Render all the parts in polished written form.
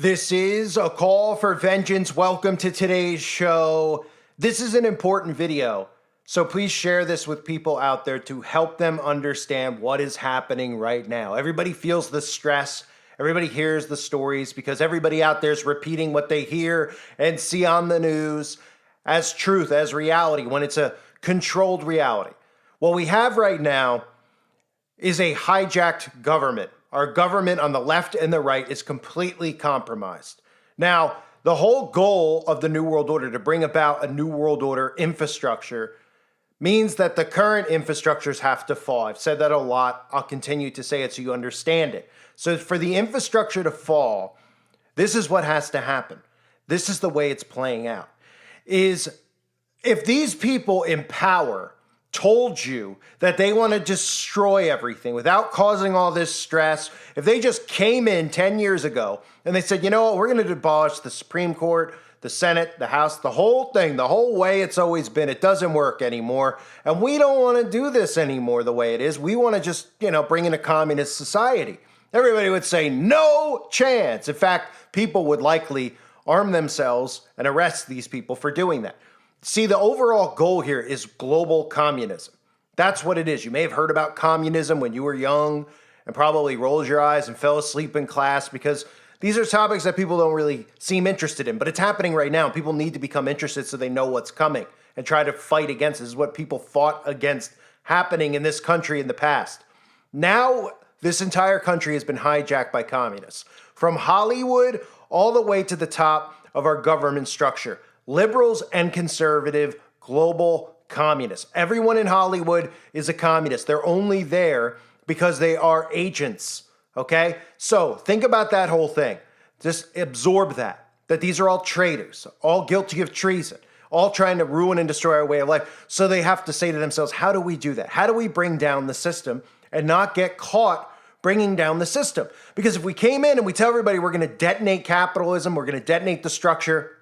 This is a call for vengeance. Welcome to today's show. This is an important video, so please share this with people out there to help them understand what is happening right now. Everybody feels the stress. Everybody hears the stories because everybody out there is repeating what they hear and see on the news as truth, as reality, when it's a controlled reality. What we have right now is a hijacked government. Our government on the left and the right is completely compromised. Now, the whole goal of the New World Order to bring about a New World Order infrastructure means that the current infrastructures have to fall. I've said that a lot. I'll continue to say it so you understand it. So for the infrastructure to fall, this is what has to happen. This is the way it's playing out. Is if these people in power told you that they want to destroy everything without causing all this stress, if they just came in 10 years ago and they said, you know what, we're going to abolish the Supreme Court, the Senate, the House, the whole thing, the whole way it's always been, it doesn't work anymore, and we don't want to do this anymore the way it is. We want to just, bring in a communist society. Everybody would say, no chance. In fact, people would likely arm themselves and arrest these people for doing that. See, the overall goal here is global communism. That's what it is. You may have heard about communism when you were young and probably rolled your eyes and fell asleep in class because these are topics that people don't really seem interested in. But it's happening right now. People need to become interested so they know what's coming and try to fight against it. This is what people fought against happening in this country in the past. Now, this entire country has been hijacked by communists. From Hollywood all the way to the top of our government structure. Liberals and conservative global communists. Everyone in Hollywood is a communist. They're only there because they are agents, okay? So think about that whole thing. Just absorb that these are all traitors, all guilty of treason, all trying to ruin and destroy our way of life. So they have to say to themselves, how do we do that? How do we bring down the system and not get caught bringing down the system? Because if we came in and we tell everybody we're going to detonate capitalism, we're going to detonate the structure,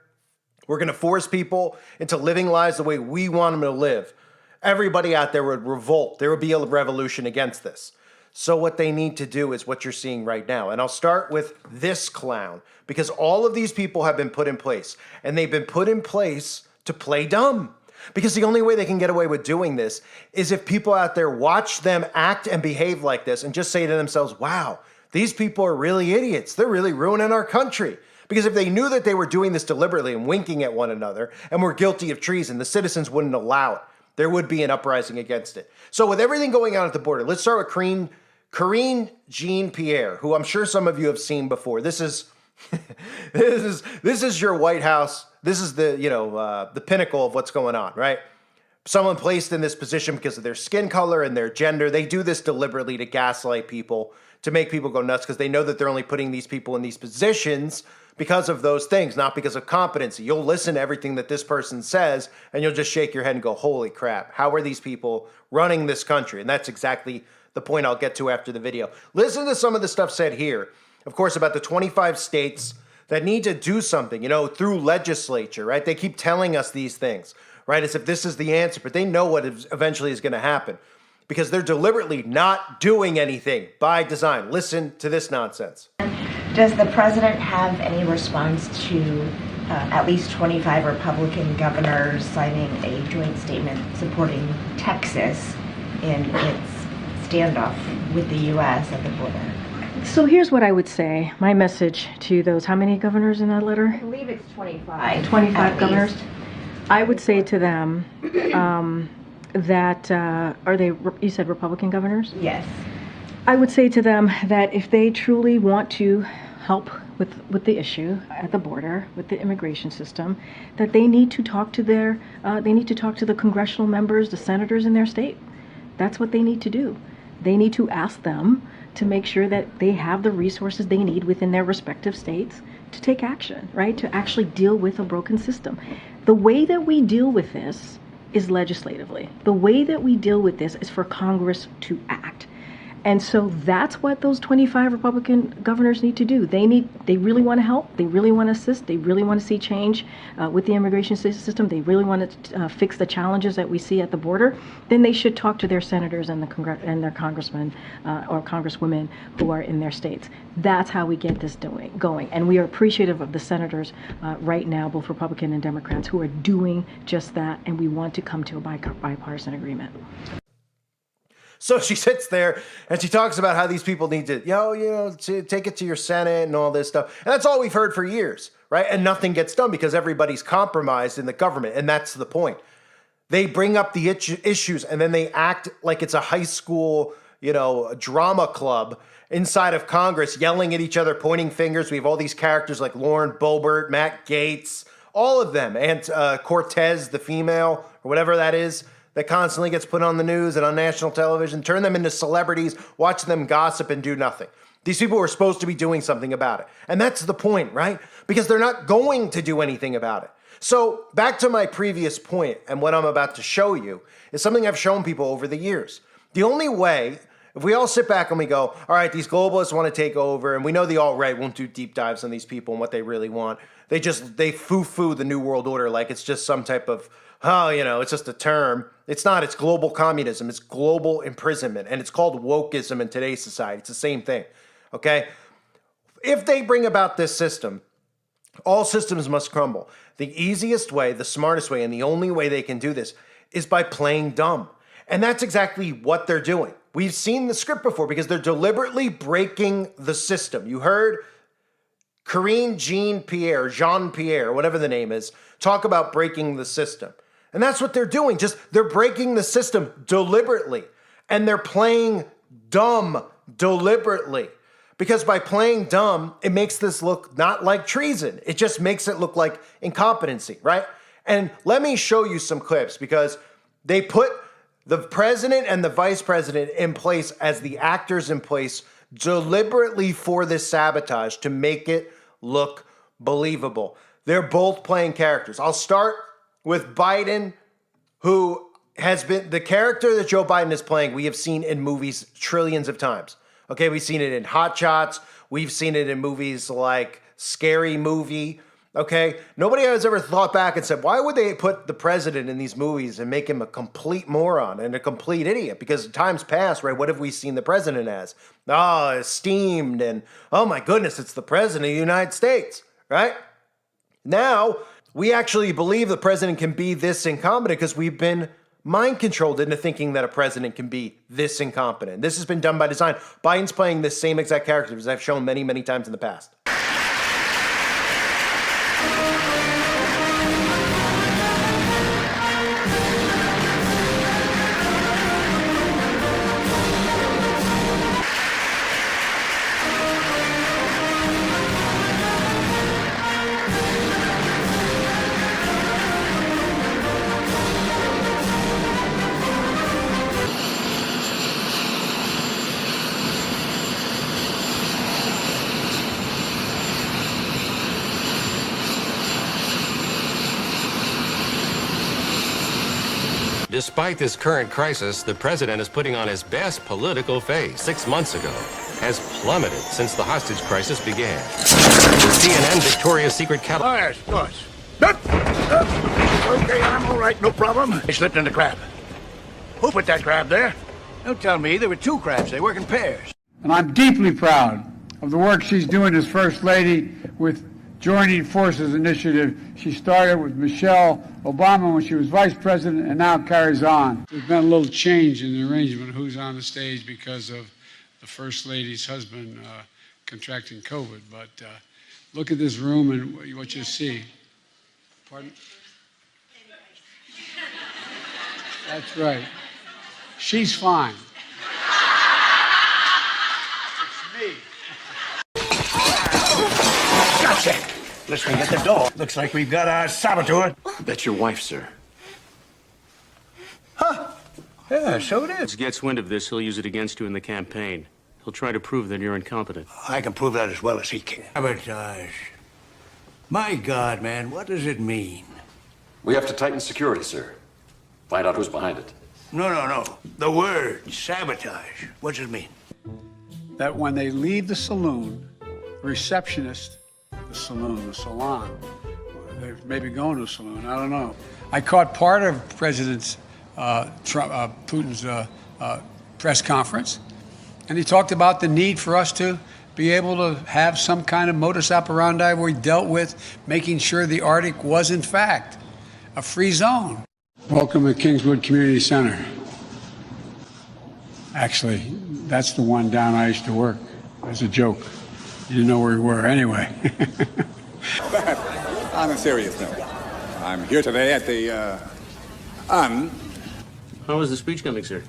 we're going to force people into living lives the way we want them to live, everybody out there would revolt. There would be a revolution against this. So what they need to do is what you're seeing right now. And I'll start with this clown, because all of these people have been put in place, and they've been put in place to play dumb. Because the only way they can get away with doing this is if people out there watch them act and behave like this and just say to themselves, wow, these people are really idiots. They're really ruining our country. Because if they knew that they were doing this deliberately and winking at one another and were guilty of treason, the citizens wouldn't allow it. There would be an uprising against it. So with everything going on at the border, let's start with Karine Jean-Pierre, who I'm sure some of you have seen before. This is this is your White House. This is the pinnacle of what's going on, right? Someone placed in this position because of their skin color and their gender. They do this deliberately to gaslight people, to make people go nuts, because they know that they're only putting these people in these positions because of those things, not because of competency. You'll listen to everything that this person says, and you'll just shake your head and go, holy crap, how are these people running this country? And that's exactly the point I'll get to after the video. Listen to some of the stuff said here, of course, about the 25 states that need to do something, through legislature, right? They keep telling us these things, right? As if this is the answer, but they know what eventually is going to happen because they're deliberately not doing anything by design. Listen to this nonsense. Does the president have any response to at least 25 Republican governors signing a joint statement supporting Texas in its standoff with the U.S. at the border? So here's what I would say. My message to those, how many governors in that letter? I believe it's 25. 25 governors. I would say to them that, are they, you said Republican governors? Yes. I would say to them that if they truly want to help with the issue at the border, with the immigration system, that they need to talk to the congressional members, the senators in their state. That's what they need to do. They need to ask them to make sure that they have the resources they need within their respective states to take action, right? To actually deal with a broken system. The way that we deal with this is legislatively. The way that we deal with this is for Congress to act. And so that's what those 25 Republican governors need to do. They really want to help. They really want to assist. They really want to see change with the immigration system. They really want to fix the challenges that we see at the border. Then they should talk to their senators and their congressmen or congresswomen who are in their states. That's how we get this going. And we are appreciative of the senators right now, both Republican and Democrats, who are doing just that. And we want to come to a bipartisan agreement. So she sits there and she talks about how these people need to, take it to your Senate and all this stuff. And that's all we've heard for years, right? And nothing gets done because everybody's compromised in the government. And that's the point. They bring up the issues and then they act like it's a high school, drama club inside of Congress, yelling at each other, pointing fingers. We have all these characters like Lauren Boebert, Matt Gaetz, all of them. And Cortez, the female, or whatever that is, that constantly gets put on the news and on national television, turn them into celebrities, watch them gossip and do nothing. These people are supposed to be doing something about it. And that's the point, right? Because they're not going to do anything about it. So back to my previous point, and what I'm about to show you is something I've shown people over the years. The only way, if we all sit back and we go, all right, these globalists want to take over, and we know the alt-right won't do deep dives on these people and what they really want. They foo-foo the New World Order like it's just some type of, it's just a term. It's not. It's global communism. It's global imprisonment. And it's called wokeism in today's society. It's the same thing. Okay? If they bring about this system, all systems must crumble. The easiest way, the smartest way, and the only way they can do this is by playing dumb. And that's exactly what they're doing. We've seen the script before because they're deliberately breaking the system. You heard Karine Jean-Pierre, whatever the name is, talk about breaking the system. And that's what they're doing. They're breaking the system deliberately. And they're playing dumb deliberately. Because by playing dumb, it makes this look not like treason. It just makes it look like incompetency, right? And let me show you some clips because they put the president and the vice president in place as the actors in place deliberately for this sabotage to make it look believable. They're both playing characters. I'll start with Biden, who has been the character that Joe Biden is playing. We have seen in movies trillions of times. Okay, we've seen it in Hot Shots. We've seen it in movies like Scary Movie. Okay, nobody has ever thought back and said, why would they put the president in these movies and make him a complete moron and a complete idiot? Because times past, right, what have we seen the president as? Esteemed and, oh my goodness, it's the president of the United States, right? Now, we actually believe the president can be this incompetent because we've been mind controlled into thinking that a president can be this incompetent. This has been done by design. Biden's playing this same exact character as I've shown many, many times in the past. Despite this current crisis, the president is putting on his best political face. 6 months ago, has plummeted since the hostage crisis began. The CNN Victoria's Secret catalog. Oh, yes, of course. Okay, I'm all right, no problem. I slipped in the crab. Who put that crab there? Don't tell me. There were two crabs. They work in pairs. And I'm deeply proud of the work she's doing as First Lady with Joining Forces Initiative. She started with Michelle Obama when she was Vice President and now carries on. There's been a little change in the arrangement of who's on the stage because of the First Lady's husband contracting COVID. But look at this room and what you see. Pardon? That's right. She's fine. It's me. Gotcha. Let's ring at the door. Looks like we've got our saboteur. That's your wife, sir. Huh? Yeah, so it is. If he gets wind of this, he'll use it against you in the campaign. He'll try to prove that you're incompetent. I can prove that as well as he can. Sabotage. My God, man, what does it mean? We have to tighten security, sir. Find out who's behind it. No. The word sabotage. What does it mean? that when they leave the saloon, the receptionist, the salon, they're maybe going to a saloon, I don't know. I caught part of President Putin's press conference, and he talked about the need for us to be able to have some kind of modus operandi where we dealt with making sure the Arctic was, in fact, a free zone. Welcome to Kingswood Community Center. Actually, that's the one down I used to work. As a joke. You didn't know where we were anyway. But on a serious note, I'm here today at the, How was the speech coming, sir?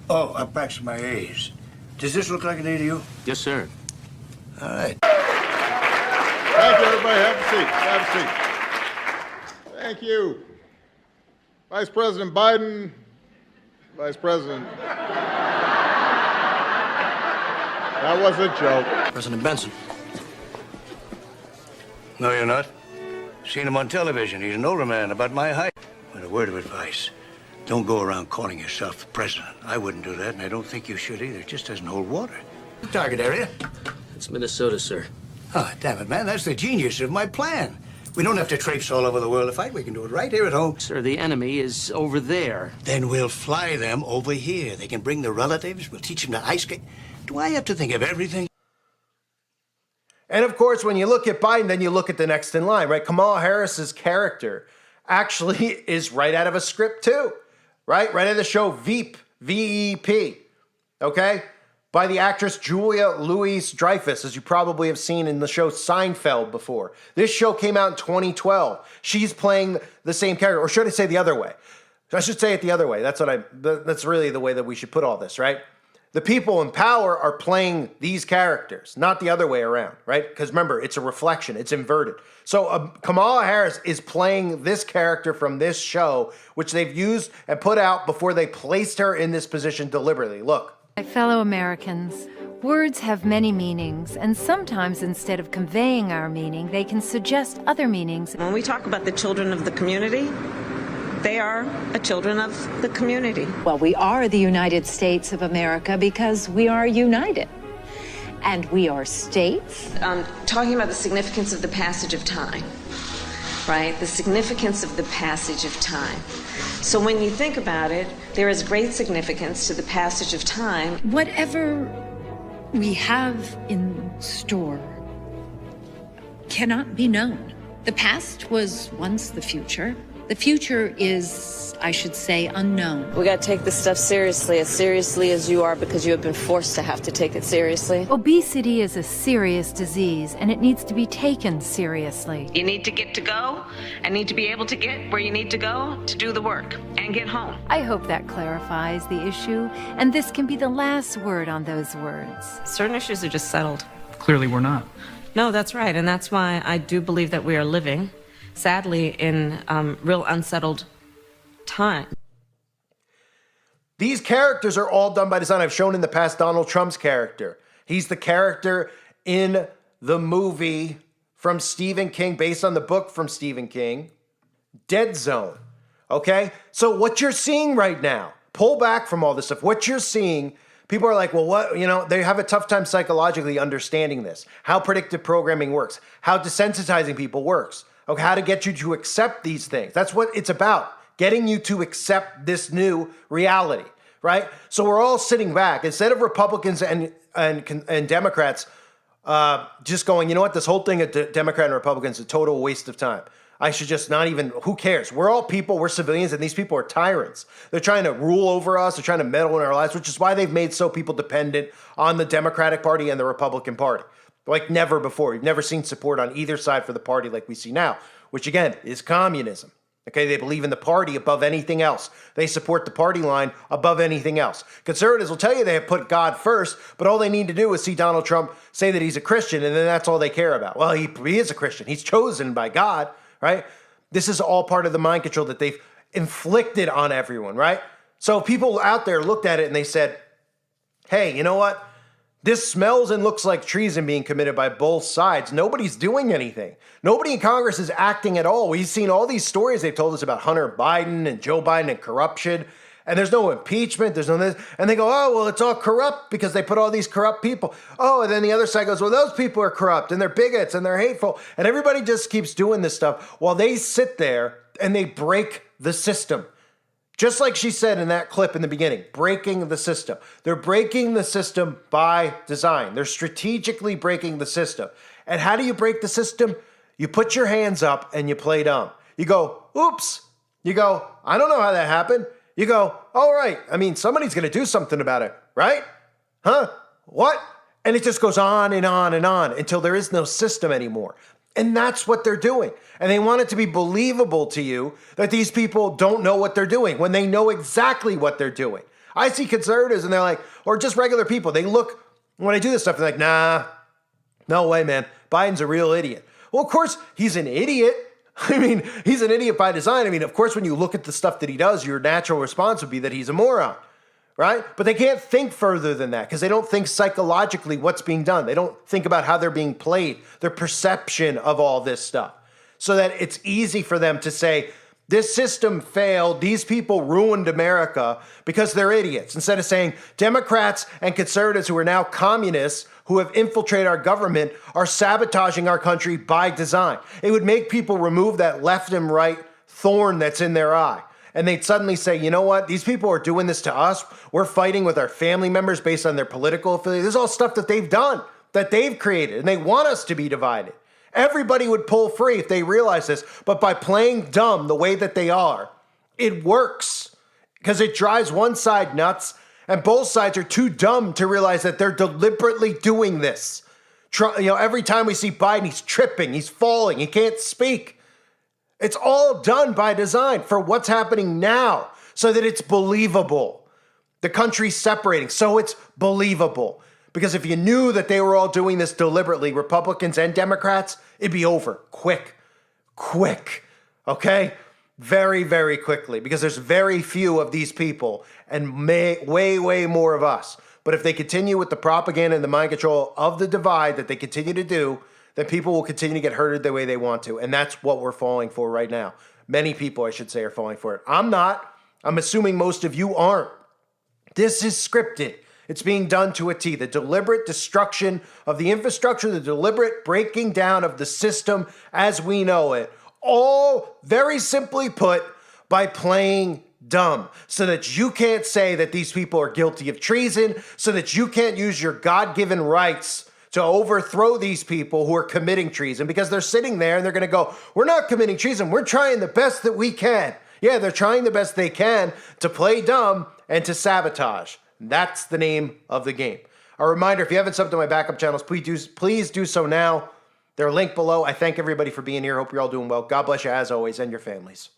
Oh, I practiced my A's. Does this look like an A to you? Yes, sir. All right. Thank you, everybody. Have a seat. Have a seat. Thank you. Vice President Biden, Vice President. That was a joke. President Benson. No, you're not. Seen him on television. He's an older man, about my height. But a word of advice. Don't go around calling yourself the president. I wouldn't do that, and I don't think you should either. It just doesn't hold water. Target area? It's Minnesota, sir. Oh, damn it, man. That's the genius of my plan. We don't have to traipse all over the world to fight. We can do it right here at home. Sir, the enemy is over there. Then we'll fly them over here. They can bring their relatives. We'll teach them to ice skate. Do I have to think of everything? And of course, when you look at Biden, then you look at the next in line, right? Kamala Harris's character actually is right out of a script too, right? Right out of the show Veep, V-E-P, okay? By the actress Julia Louis-Dreyfus, as you probably have seen in the show Seinfeld before. This show came out in 2012. She's playing the same character, or should I say the other way? I should say it the other way. That's really the way that we should put all this, right? The people in power are playing these characters, not the other way around, right? Because remember, it's a reflection, it's inverted. So Kamala Harris is playing this character from this show, which they've used and put out before they placed her in this position deliberately. Look. My fellow Americans, words have many meanings, and sometimes instead of conveying our meaning, they can suggest other meanings. When we talk about the children of the community, they are children of the community. Well, we are the United States of America because we are united. And we are states. Talking about the significance of the passage of time, right? The significance of the passage of time. So when you think about it, there is great significance to the passage of time. Whatever we have in store cannot be known. The past was once the future. The future is, I should say, unknown. We got to take this stuff seriously as you are, because you have been forced to have to take it seriously. Obesity is a serious disease, and it needs to be taken seriously. You need to get to go, and need to be able to get where you need to go to do the work and get home. I hope that clarifies the issue, and this can be the last word on those words. Certain issues are just settled. Clearly we're not. No, that's right, and that's why I do believe that we are living, sadly, in real unsettled time. These characters are all done by design. I've shown in the past Donald Trump's character. He's the character in the movie from Stephen King, based on the book from Stephen King, Dead Zone. Okay? So what you're seeing right now, pull back from all this stuff. What you're seeing, people are like, well, what, they have a tough time psychologically understanding this, how predictive programming works, how desensitizing people works. Okay, how to get you to accept these things. That's what it's about, getting you to accept this new reality, right? So we're all sitting back. Instead of Republicans and Democrats just going, you know what, this whole thing of Democrat and Republicans is a total waste of time. I should just not even, who cares? We're all people, we're civilians, and these people are tyrants. They're trying to rule over us, they're trying to meddle in our lives, which is why they've made so people dependent on the Democratic Party and the Republican Party. Like never before. You've never seen support on either side for the party like we see now, which again is communism. Okay, they believe in the party above anything else. They support the party line above anything else. Conservatives will tell you they have put God first, but all they need to do is see Donald Trump say that he's a Christian, and then that's all they care about. Well, he is a Christian. He's chosen by God, right? This is all part of the mind control that they've inflicted on everyone, right? So people out there looked at it and they said, hey, you know what? This smells and looks like treason being committed by both sides. Nobody's doing anything. Nobody in Congress is acting at all. We've seen all these stories they've told us about Hunter Biden and Joe Biden and corruption. And there's no impeachment, there's no this. And they go, oh, well, it's all corrupt because they put all these corrupt people. Oh, and then the other side goes, well, those people are corrupt and they're bigots and they're hateful. And everybody just keeps doing this stuff while they sit there and they break the system. Just like she said in that clip in the beginning, breaking the system. They're breaking the system by design. They're strategically breaking the system. And how do you break the system? You put your hands up and you play dumb. You go, oops. You go, I don't know how that happened. You go, all right. I mean, somebody's going to do something about it, right? Huh? What? And it just goes on and on and on until there is no system anymore. And that's what they're doing. And they want it to be believable to you that these people don't know what they're doing when they know exactly what they're doing. I see conservatives and they're like, or just regular people, they look, when I do this stuff, they're like, nah, no way, man. Biden's a real idiot. Well, of course, he's an idiot. I mean, he's an idiot by design. I mean, of course, when you look at the stuff that he does, your natural response would be that he's a moron, right? But they can't think further than that because they don't think psychologically what's being done. They don't think about how they're being played, their perception of all this stuff, so that it's easy for them to say, this system failed, these people ruined America because they're idiots, instead of saying Democrats and conservatives who are now communists who have infiltrated our government are sabotaging our country by design. It would make people remove that left and right thorn that's in their eye. And they'd suddenly say, you know what? These people are doing this to us. We're fighting with our family members based on their political affiliation. This is all stuff that they've done, that they've created, and they want us to be divided. Everybody would pull free if they realize this. But by playing dumb the way that they are, it works because it drives one side nuts. And both sides are too dumb to realize that they're deliberately doing this. Every time we see Biden, he's tripping, he's falling, he can't speak. It's all done by design for what's happening now so that it's believable. The country's separating, so it's believable. Because if you knew that they were all doing this deliberately, Republicans and Democrats, it'd be over quick, okay? Very, very quickly, because there's very few of these people and way more of us. But if they continue with the propaganda and the mind control of the divide that they continue to do, then people will continue to get herded the way they want to. And that's what we're falling for right now. Many people, I should say, are falling for it. I'm not. I'm assuming most of you aren't. This is scripted. It's being done to a T. The deliberate destruction of the infrastructure, the deliberate breaking down of the system as we know it, all very simply put by playing dumb, so that you can't say that these people are guilty of treason, so that you can't use your God-given rights to overthrow these people who are committing treason, because they're sitting there and they're going to go, we're not committing treason, we're trying the best that we can. Yeah, they're trying the best they can to play dumb and to sabotage. That's the name of the game. A reminder, if you haven't subbed to my backup channels, please do so now. They're linked below. I thank everybody for being here. Hope you're all doing well. God bless you as always and your families.